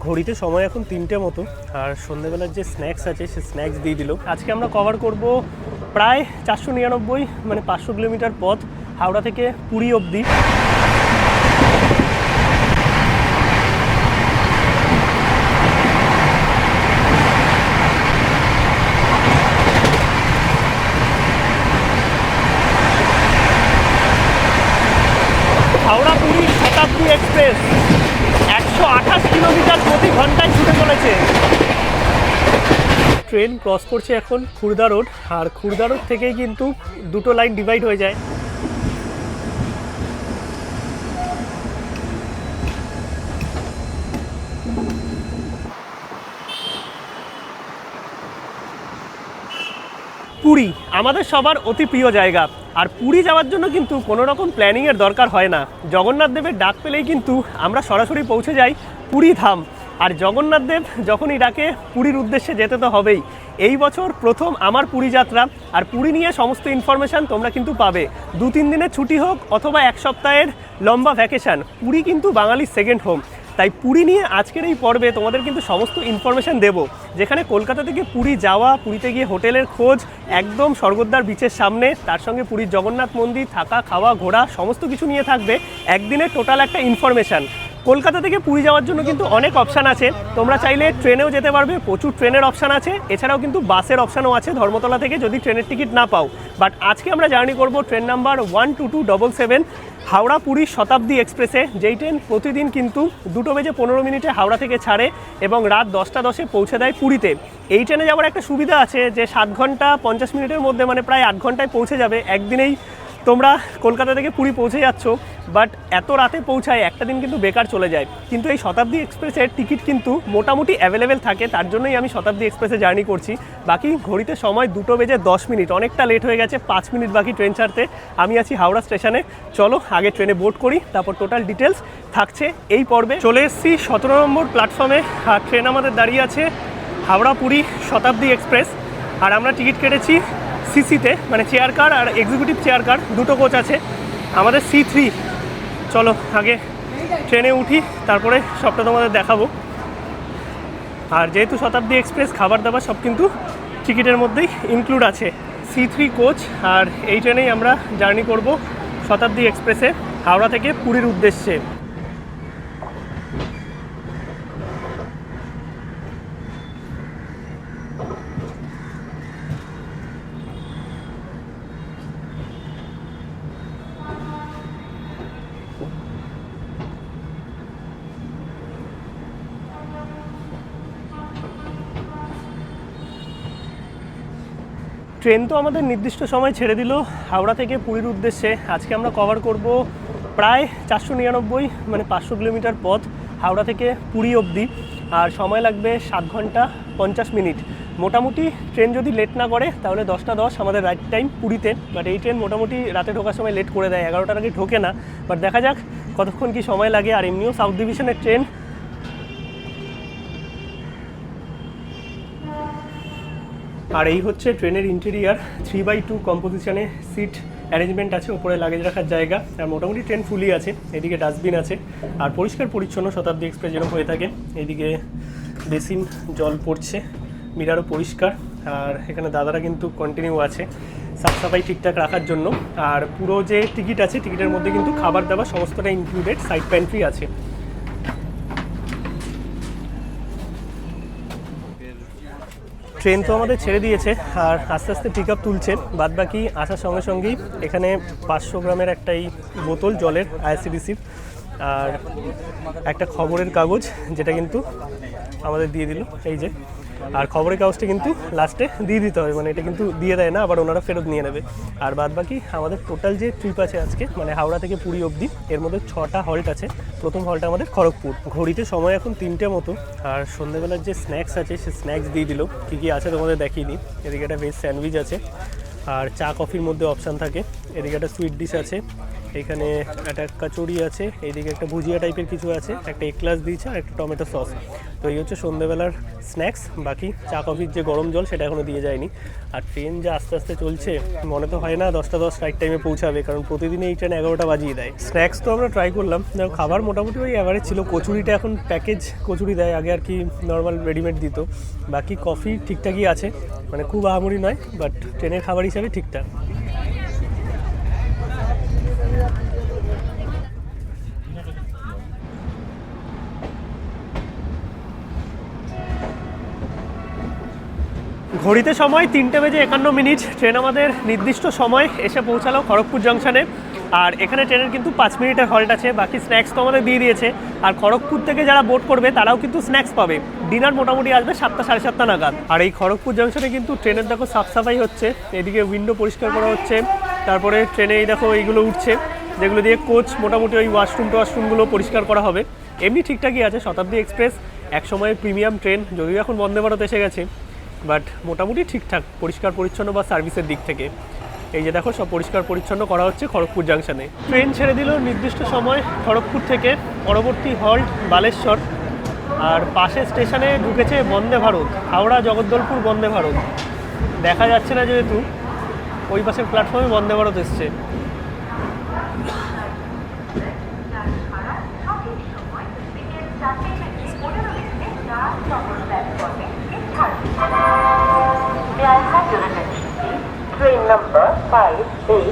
ঘড়িতে সময় এখন 3টে মতো, আর সন্ধ্যেবেলার যে স্ন্যাক্স আছে সে স্ন্যাক্স দিয়ে দিল। আজকে আমরা কভার করব প্রায় 499 মানে 500 কিলোমিটার পথ হাওড়া থেকে পুরী অবধি। হাওড়া পুরী শতাব্দী এক্সপ্রেস 128 কিলোমিটার প্রতি ঘন্টায় ছুটে চলেছে। ট্রেন ক্রস করছে এখন খুর্দা রোড, আর খুর্দা রোড থেকেই কিন্তু দুটো লাইন ডিভাইড হয়ে যায়। পুরী আমাদের সবার অতি প্রিয় জায়গা, আর পুরী যাওয়ার জন্য কিন্তু কোনো রকম প্ল্যানিংয়ের দরকার হয় না। জগন্নাথ দেবের ডাক পেলেই কিন্তু আমরা সরাসরি পৌঁছে যাই পুরী ধাম। আর জগন্নাথ দেব যখনই ডাকে পুরীর উদ্দেশ্যে যেতে তো হবেই। এই বছর প্রথম আমার পুরী যাত্রা, আর পুরী নিয়ে সমস্ত ইনফরমেশান তোমরা কিন্তু পাবে। 2-3 দিনের ছুটি হোক অথবা এক সপ্তাহের লম্বা ভ্যাকেশান, পুরী কিন্তু বাঙালির সেকেন্ড হোম। তাই পুরী নিয়ে আজকের এই পর্বে তোমাদের কিন্তু সমস্ত ইনফরমেশান দেবো, যেখানে কলকাতা থেকে পুরী যাওয়া, পুরীতে গিয়ে হোটেলের খোঁজ একদম স্বর্গদ্বার বিচের সামনে, তার সঙ্গে পুরীর জগন্নাথ মন্দির, থাকা খাওয়া ঘোরা সমস্ত কিছু নিয়ে থাকবে একদিনের টোটাল একটা ইনফরমেশান। কলকাতা থেকে পুরী যাওয়ার জন্য কিন্তু অনেক অপশান আছে। তোমরা চাইলে ট্রেনেও যেতে পারবে, প্রচুর ট্রেনের অপশান আছে। এছাড়াও কিন্তু বাসের অপশানও আছে ধর্মতলা থেকে, যদি ট্রেনের টিকিট না পাও। বাট আজকে আমরা জার্নি করব ট্রেন নাম্বার 12277 হাওড়া পুরী শতাব্দী এক্সপ্রেসে, যেই ট্রেন প্রতিদিন কিন্তু 2:15 হাওড়া থেকে ছাড়ে এবং রাত 10:10 পৌঁছে দেয় পুরীতে। এই ট্রেনে যাওয়ার একটা সুবিধা আছে যে 7 ঘন্টা 50 মিনিটের মধ্যে, মানে প্রায় 8 ঘন্টায় পৌঁছে যাবে। একদিনেই তোমরা কলকাতা থেকে পুরী পৌঁছে যাচ্ছ, বাট এত রাতে পৌঁছায় একটা দিন কিন্তু বেকার চলে যায়। কিন্তু এই শতাব্দী এক্সপ্রেসের টিকিট কিন্তু মোটামুটি অ্যাভেলেবেল থাকে, তার জন্যই আমি শতাব্দী এক্সপ্রেসে জার্নি করছি। বাকি ঘড়িতে সময় 2:10, অনেকটা লেট হয়ে গেছে, 5 মিনিট বাকি ট্রেন ছাড়তে। আমি আছি হাওড়া স্টেশনে, চলো আগে ট্রেনে বোর্ড করি, তারপর টোটাল ডিটেলস থাকছে এই পর্বে। চলে এসেছি 17 নম্বর প্ল্যাটফর্মে, আর ট্রেন আমাদের দাঁড়িয়ে আছে হাওড়া পুরী শতাব্দী এক্সপ্রেস। আর আমরা টিকিট কেটেছি সিসিতে, মানে চেয়ার কার আর এক্সিকিউটিভ চেয়ার কার, দুটো কোচ আছে। আমাদের C3। চলো আগে ট্রেনে উঠি, তারপরে সবটা তোমাদের দেখাবো। আর যেহেতু শতাব্দী এক্সপ্রেস, খাবার দাবার সব কিন্তু টিকিটের মধ্যেই ইনক্লুড আছে। C3 কোচ, আর এই ট্রেনেই আমরা জার্নি করব শতাব্দী এক্সপ্রেসে হাওড়া থেকে পুরীর উদ্দেশ্যে। ট্রেন তো আমাদের নির্দিষ্ট সময় ছেড়ে দিল হাওড়া থেকে পুরীর উদ্দেশ্যে। আজকে আমরা কভার করব প্রায় 499 মানে 500 কিলোমিটার পথ হাওড়া থেকে পুরী অবধি, আর সময় লাগবে 7 ঘন্টা 50 মিনিট। মোটামুটি ট্রেন যদি লেট না করে তাহলে 10:10 আমাদের রাইট টাইম পুরীতে। বাট এই ট্রেন মোটামুটি রাতে ঢোকার সময় লেট করে দেয়, 11টার আগে ঢোকে না। বাট দেখা যাক কতক্ষণ কি সময় লাগে। আর এমনিও সাউথ ডিভিশনের ট্রেন। আর এই হচ্ছে ট্রেনের ইন্টেরিয়ার, 3/2 কম্পোজিশনে সিট অ্যারেঞ্জমেন্ট আছে, উপরে লাগেজ রাখার জায়গা। আর মোটামুটি ট্রেন ফুলি আছে, এদিকে ডাস্টবিন আছে, আর পরিষ্কার পরিচ্ছন্ন শতাব্দী এক্সপ্রেস যেরকম হয়ে থাকে। এইদিকে বেসিন, জল পড়ছে, মিরারও পরিষ্কার। আর এখানে দাদারা কিন্তু কন্টিনিউ আছে সাফ সাফাই ঠিকঠাক রাখার জন্য। আর পুরো যে টিকিট আছে, টিকিটের মধ্যে কিন্তু খাবার দাবার সমস্তটা ইনক্লুডেড, সাইড প্যান্ট্রি আছে। ট্রেন তো আমাদের ছেড়ে দিয়েছে, আর আস্তে আস্তে পিক আপ তুলছে। বাদ বাকি আসার সঙ্গে সঙ্গেই এখানে 500 গ্রামের একটা এই বোতল জলের IRCTC, আর একটা খবরের কাগজ, যেটা কিন্তু আমাদের দিয়ে দিল এই যে। আর খবরের কাগজটা কিন্তু লাস্টে দিয়ে দিতে হবে, মানে এটা কিন্তু দিয়ে দেয় না, আবার ওনারা ফেরত নিয়ে নেবে। আর বাদ বাকি আমাদের টোটাল যে ট্রিপ আছে আজকে, মানে হাওড়া থেকে পুরী অবধি, এর মধ্যে 6টা হল্ট আছে। প্রথম হল্ট আমাদের খড়গপুর। ঘড়িতে সময় এখন 3টে মতো, আর সন্ধ্যেবেলার যে স্ন্যাক্স আছে সে স্ন্যাক্স দিয়ে দিল। কী কী আছে তোমাদের দেখিয়ে দিই। এদিকে একটা ভেজ স্যান্ডউইচ আছে, আর চা কফির মধ্যে অপশান থাকে। এদিকে একটা সুইট ডিশ আছে, এখানে একটা কচুরি আছে, এইদিকে একটা ভুজিয়া টাইপের কিছু আছে, একটা এক গ্লাস দিয়েছে আর একটা টমেটো সস। তো এই হচ্ছে সন্ধ্যেবেলার স্ন্যাক্স। বাকি চা কফির যে গরম জল সেটা এখনও দিয়ে যায়নি। আর ট্রেন যে আস্তে আস্তে চলছে, মনে তো হয় না 10:10 রাইট টাইমে পৌঁছাবে, কারণ প্রতিদিন এই ট্রেন 11টা বাজিয়ে দেয়। স্ন্যাক্স তো আমরা ট্রাই করলাম, খাবার মোটামুটি ওই অ্যাভারেজ ছিল। কচুরিটা এখন প্যাকেজ কচুরি দেয়, আগে আর কি নর্মাল রেডিমেড দিত। বাকি কফি ঠিকঠাকই আছে, মানে খুব আহামরি নয়, বাট ট্রেনের খাবার হিসাবে ঠিকঠাক। ঘড়িতে সময় 3:51। ট্রেন আমাদের নির্দিষ্ট সময় এসে পৌঁছালো খড়গপুর জংশনে। আর এখানে ট্রেনের কিন্তু 5 মিনিটের হল্ট আছে। বাকি স্ন্যাক্স তো আমাদের দিয়ে দিয়েছে। আর খড়গপুর থেকে যারা বোট করবে তারাও কিন্তু স্ন্যাক্স পাবে। ডিনার মোটামুটি আসবে 7টা 7:30 নাগাদ। আর এই খড়গপুর জংশনে কিন্তু ট্রেনের দেখো সাফ সাফাই হচ্ছে, এদিকে উইন্ডো পরিষ্কার করা হচ্ছে। তারপরে ট্রেনে এই দেখো এইগুলো উঠছে, যেগুলো দিয়ে কোচ মোটামুটি ওই ওয়াশরুমগুলো পরিষ্কার করা হবে। এমনি ঠিকঠাকই আছে। শতাব্দী এক্সপ্রেস একসময় প্রিমিয়াম ট্রেন, যদিও এখন বন্দে ভারত এসে গেছে, বাট মোটামুটি ঠিকঠাক পরিষ্কার পরিচ্ছন্ন বা সার্ভিসের দিক থেকে। এই যে দেখো সব পরিষ্কার পরিচ্ছন্ন করা হচ্ছে খড়গপুর জাংশনে। ট্রেন ছেড়ে দিল নির্দিষ্ট সময় খড়গপুর থেকে, পরবর্তী হল্ট বালেশ্বর। আর পাশের স্টেশনে ঢুকেছে বন্দে ভারত, হাওড়া জগদ্দলপুর বন্দে ভারত। দেখা যাচ্ছে না যেহেতু, ওই পাশের প্ল্যাটফর্মে বন্দে ভারত এসছে। May I have your attention, please? Train number 5:24।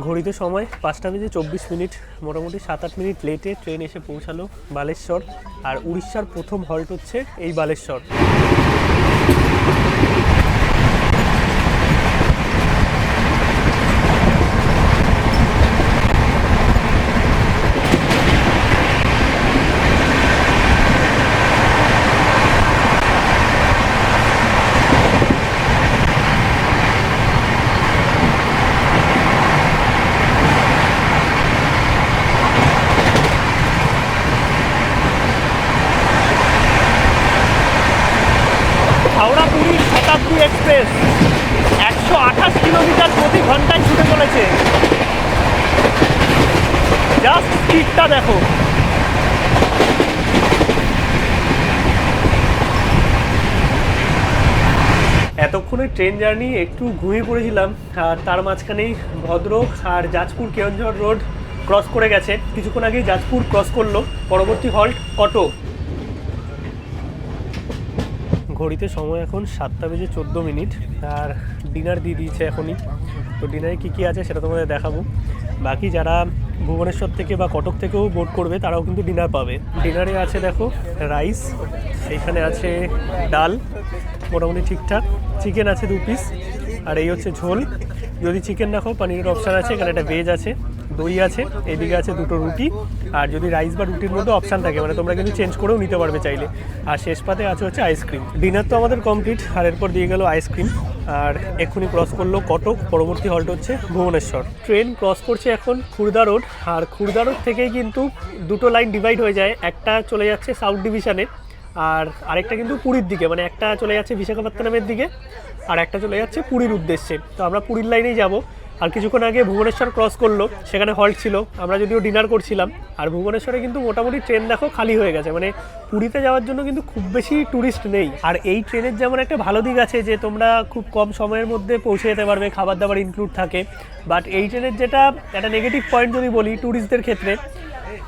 ঘড়িতে সময় 5:24। মোটামুটি 7-8 মিনিট লেটে ট্রেন এসে পৌঁছালো বালেশ্বর। আর উড়িষ্যার প্রথম হল্ট হচ্ছে এই বালেশ্বর। হাওড়া পুরী শতাব্দী এক্সপ্রেস 128 কিলোমিটার প্রতি ঘন্টায় ছুটে চলেছে। জাস্ট স্পিডটা দেখো। এতক্ষণে ট্রেন জার্নি একটু ঘুমিয়ে পড়েছিলাম, আর তার মাঝখানেই ভদ্রক আর যাজপুর কেওনঝড় রোড ক্রস করে গেছে। কিছুক্ষণ আগেই যাজপুর ক্রস করলো। পরবর্তী হল্ট কটক। ঘড়িতে সময় এখন 7:14। আর ডিনার দিয়ে দিয়েছে এখনই। তো ডিনারে কী কী আছে সেটা তোমাদের দেখাবো। বাকি যারা ভুবনেশ্বর থেকে বা কটক থেকেও বোট করবে তারাও কিন্তু ডিনার পাবে। ডিনারে আছে দেখো রাইস, এইখানে আছে ডাল, মোটামুটি ঠিকঠাক। চিকেন আছে 2 পিস, আর এই হচ্ছে ঝোল। যদি চিকেন রাখো পানিরের অপশান আছে, এখানে একটা ভেজ আছে, দই আছে, এইদিকে আছে 2টো রুটি, আর যদি রাইস বা রুটির মধ্যে অপশান থাকে মানে তোমরা কিন্তু চেঞ্জ করেও নিতে পারবে চাইলে। আর শেষ পাতে আছে হচ্ছে আইসক্রিম। ডিনার তো আমাদের কমপ্লিট, আর এরপর দিয়ে গেল আইসক্রিম। আর এক্ষুনি ক্রস করলো কটক, পরবর্তী হল্ট হচ্ছে ভুবনেশ্বর। ট্রেন ক্রস করছে এখন খুর্দা রোড, আর খুর্দা রোড থেকেই কিন্তু 2টো লাইন ডিভাইড হয়ে যায়। একটা চলে যাচ্ছে সাউথ ডিভিশনে, আর আরেকটা কিন্তু পুরীর দিকে, মানে একটা চলে যাচ্ছে বিশাখাপত্তনমের দিকে, আর একটা চলে যাচ্ছে পুরীর উদ্দেশ্যে। তো আমরা পুরীর লাইনেই যাব। আর কিছুক্ষণ আগে ভুবনেশ্বর ক্রস করলো, সেখানে হল্ট ছিল, আমরা যদিও ডিনার করছিলাম। আর ভুবনেশ্বরে কিন্তু মোটামুটি ট্রেন দেখো খালি হয়ে গেছে, মানে পুরীতে যাওয়ার জন্য কিন্তু খুব বেশি ট্যুরিস্ট নেই। আর এই ট্রেনের যেমন একটা ভালো দিক আছে যে তোমরা খুব কম সময়ের মধ্যে পৌঁছে যেতে পারবে, খাবার দাবার ইনক্লুড থাকে। বাট এই ট্রেনের যেটা একটা নেগেটিভ পয়েন্ট যদি বলি ট্যুরিস্টদের ক্ষেত্রে,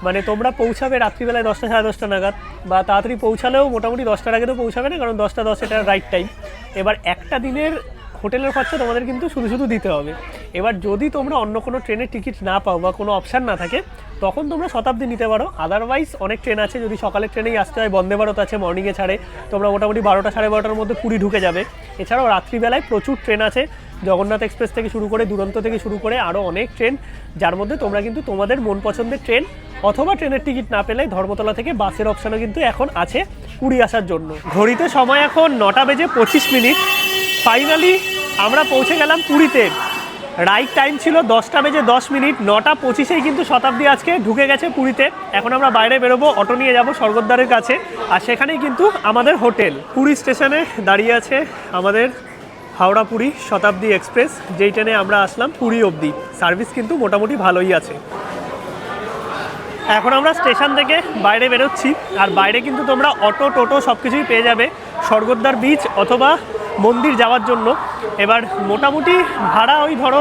মানে তোমরা পৌঁছাবে রাত্রিবেলায় 10টা সাড়ে 10টা নাগাদ, বা তাড়াতাড়ি পৌঁছালেও মোটামুটি 10টার আগে তো পৌঁছাবে না, কারণ 10টা 10 এটা রাইট টাইম। এবার একটা দিনের হোটেলের খরচা তোমাদের কিন্তু শুধু শুধু দিতে হবে। এবার যদি তোমরা অন্য কোনো ট্রেনের টিকিট না পাও বা কোনো অপশান না থাকে, তখন তোমরা শতাব্দী নিতে পারো। আদারওয়াইজ অনেক ট্রেন আছে, যদি সকালের ট্রেনেই আসতে হয়, বন্দে ভারত আছে মর্নিংয়ে ছাড়ে, তোমরা মোটামুটি 12টা সাড়ে 12টার মধ্যে পুরী ঢুকে যাবে। এছাড়াও রাত্রিবেলায় প্রচুর ট্রেন আছে, জগন্নাথ এক্সপ্রেস থেকে শুরু করে, দুরন্ত থেকে শুরু করে আরও অনেক ট্রেন, যার মধ্যে তোমরা কিন্তু তোমাদের মন পছন্দের ট্রেন অথবা ট্রেনের টিকিট না পেলে ধর্মতলা থেকে বাসের অপশানও কিন্তু এখন আছে পুরী আসার জন্য। ঘড়িতে সময় এখন 9:25। ফাইনালি আমরা পৌঁছে গেলাম পুরীতে। রাইট টাইম ছিল 10:10। 9:25 কিন্তু শতাব্দী আজকে ঢুকে গেছে পুরীতে। এখন আমরা বাইরে বেরোবো, অটো নিয়ে যাব স্বর্গদ্বারের কাছে, আর সেখানেই কিন্তু আমাদের হোটেল। পুরী স্টেশনে দাঁড়িয়ে আছে আমাদের হাওড়া পুরী শতাব্দী এক্সপ্রেস, যেই ট্রেনে আমরা আসলাম পুরী অবধি। সার্ভিস কিন্তু মোটামুটি ভালোই আছে। এখন আমরা স্টেশন থেকে বাইরে বেরোচ্ছি, আর বাইরে কিন্তু তোমরা অটো টোটো সব কিছুই পেয়ে যাবে স্বর্গদ্বার বিচ অথবা মন্দির যাওয়ার জন্য। এবার মোটামুটি ভাড়া ওই ধরো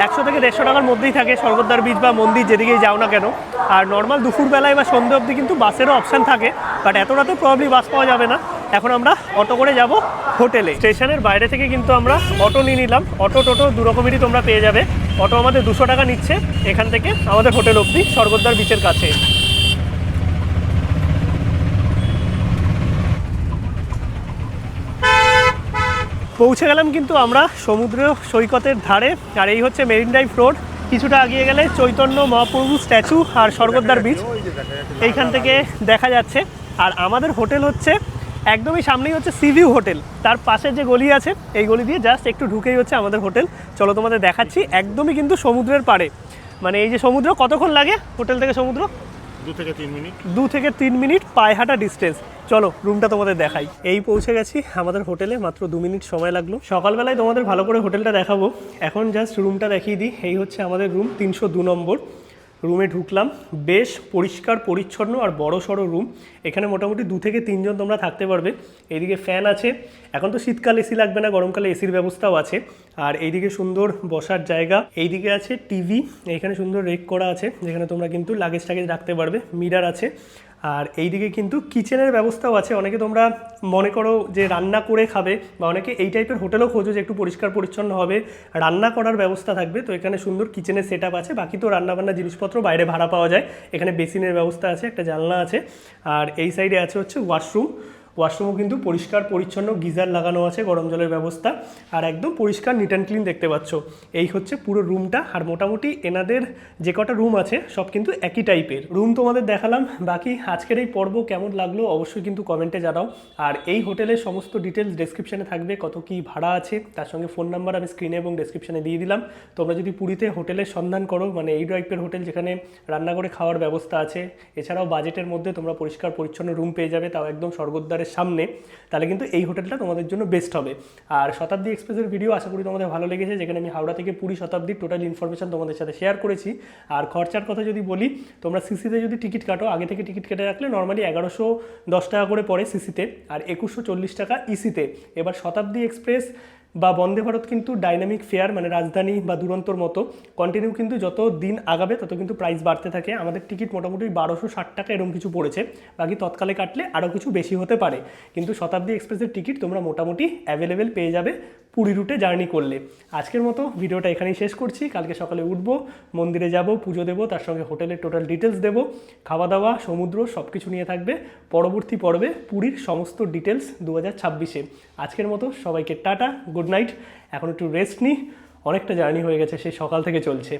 100 থেকে 150 টাকার মধ্যেই থাকে স্বর্গদ্বার বিচ বা মন্দির যেদিকেই যাও না কেন। আর নর্মাল দুপুরবেলায় বা সন্ধ্যে অবধি কিন্তু বাসেরও অপশান থাকে, বাট এত রাতে প্রবলি বাস পাওয়া যাবে না। এখন আমরা অটো করে যাব হোটেলে। স্টেশনের বাইরে থেকে কিন্তু আমরা অটো নিয়ে নিলাম। অটো টোটো দু রকমেরই তোমরা পেয়ে যাবে। অটো আমাদের 200 টাকা নিচ্ছে এখান থেকে আমাদের হোটেল অবধি স্বর্গদ্বার বিচের কাছে। পৌঁছে গেলাম কিন্তু আমরা সমুদ্র সৈকতের ধারে, আর এই হচ্ছে মেরিন ড্রাইভ রোড। কিছুটা এগিয়ে গেলে চৈতন্য মহাপ্রভু স্ট্যাচু আর স্বর্গদ্বার বিচ এইখান থেকে দেখা যাচ্ছে। আর আমাদের হোটেল হচ্ছে একদমই সামনেই হচ্ছে সিভিউ হোটেল, তার পাশে যে গলি আছে এই গলি দিয়ে জাস্ট একটু ঢুকেই হচ্ছে আমাদের হোটেল। চলো তোমাদের দেখাচ্ছি, একদমই কিন্তু সমুদ্রের পাড়ে। মানে এই যে সমুদ্র, কতক্ষণ লাগে হোটেল থেকে সমুদ্র? 2 থেকে 3 মিনিট। 2 থেকে 3 মিনিট পায়ে হাঁটা ডিস্টেন্স। চলো রুমটা তোমাদের দেখাই। এই পৌঁছে গেছি আমাদের হোটেলে, মাত্র 2 মিনিট সময় লাগলো। সকালবেলায় তোমাদের ভালো করে হোটেলটা দেখাবো, এখন জাস্ট রুমটা দেখিয়ে দিই। এই হচ্ছে আমাদের রুম 302 নম্বর। রুমে ঢুকলাম, বেশ পরিষ্কার পরিচ্ছন্ন আর বড় সড়ো রুম। এখানে মোটামুটি 2 থেকে 3 জন তোমরা থাকতে পারবে। এইদিকে ফ্যান আছে, এখন তো শীতকাল এসি লাগবে না, গরমকালে এসির ব্যবস্থাও আছে। আর এইদিকে সুন্দর বসার জায়গা, এইদিকে আছে টিভি, এইখানে সুন্দর রেক করা আছে যেখানে তোমরা কিন্তু লাগেজ টাগেজ রাখতে পারবে, মিরার আছে। আর এইদিকে কিন্তু কিচেনের ব্যবস্থাও আছে। অনেকে তোমরা মনে করো যে রান্না করে খাবে, বা অনেকে এই টাইপের হোটেলও খোঁজো যে একটু পরিষ্কার পরিচ্ছন্ন হবে, রান্না করার ব্যবস্থা থাকবে, তো এখানে সুন্দর কিচেনের সেট আপ আছে। বাকি তো রান্নাবান্না জিনিসপত্র বাইরে ভাড়া পাওয়া যায়। এখানে বেসিনের ব্যবস্থা আছে, একটা জানলা আছে। আর এই সাইডে আছে হচ্ছে ওয়াশরুম। ওয়াশরুমও কিন্তু পরিষ্কার পরিচ্ছন্ন, গিজার লাগানো আছে, গরম জলের ব্যবস্থা, আর একদম পরিষ্কার নিট অ্যান্ড ক্লিন দেখতে পাচ্ছ। এই হচ্ছে পুরো রুমটা। আর মোটামুটি এনাদের যে কটা রুম আছে সব কিন্তু একই টাইপের রুম তোমাদের দেখালাম। বাকি আজকের এই পর্ব কেমন লাগলো অবশ্যই কিন্তু কমেন্টে জানাও। আর এই হোটেলের সমস্ত ডিটেলস ডেসক্রিপশানে থাকবে, কত কি ভাড়া আছে, তার সঙ্গে ফোন নাম্বার আমি স্ক্রিনে এবং ডেসক্রিপশানে দিয়ে দিলাম। তোমরা যদি পুরীতে হোটেলের সন্ধান করো, মানে এই টাইপের হোটেল যেখানে রান্না করে খাওয়ার ব্যবস্থা আছে, এছাড়াও বাজেটের মধ্যে তোমরা পরিষ্কার পরিচ্ছন্ন রুম পেয়ে যাবে, তাও একদম স্বর্গদ্বারের সামনে, তাহলে কিন্তু এই হোটেলটা তোমাদের জন্য বেস্ট হবে। আর শতাব্দী এক্সপ্রেসের ভিডিও আশা করি তোমাদের ভালো লেগেছে, যেখানে আমি হাওড়া থেকে পুরী শতাব্দীর টোটাল ইনফরমেশন তোমাদের সাথে শেয়ার করেছি। আর খরচার কথা যদি বলি, তোমরা সিসিতে যদি টিকিট কাটো, আগে থেকে টিকিট কেটে রাখলে নর্মালি 1110 টাকা করে পড়ে সিসিতে, আর 2140 টাকা ইসিতে। এবার শতাব্দী এক্সপ্রেস বা বন্দে ভারত কিন্তু ডাইনামিক ফেয়ার, মানে রাজধানী বা দুরন্তর মতো কন্টিনিউ কিন্তু যত দিন আগাবে তত কিন্তু প্রাইস বাড়তে থাকে। আমাদের টিকিট মোটামুটি 1260 টাকা এরকম কিছু পড়েছে, বাকি তৎকালে কাটলে আরও কিছু বেশি হতে পারে। কিন্তু শতাব্দী এক্সপ্রেসের টিকিট তোমরা মোটামুটি অ্যাভেলেবেল পেয়ে যাবে পুরী রুটে জার্নি করলে। আজকের মতো ভিডিওটা এখানেই শেষ করছি। কালকে সকালে উঠবো, মন্দিরে যাব, পুজো দেবো, তার সঙ্গে হোটেলের টোটাল ডিটেলস দেবো, খাওয়া দাওয়া, সমুদ্র সব কিছু নিয়ে থাকবে পরবর্তী পর্বে পুরীর সমস্ত ডিটেলস 2026-এ। আজকের মতো সবাইকে টাটা, গুড নাইট। এখন একটু রেস্ট নিই, অনেকটা জার্নি হয়ে গেছে, সেই সকাল থেকে চলছে।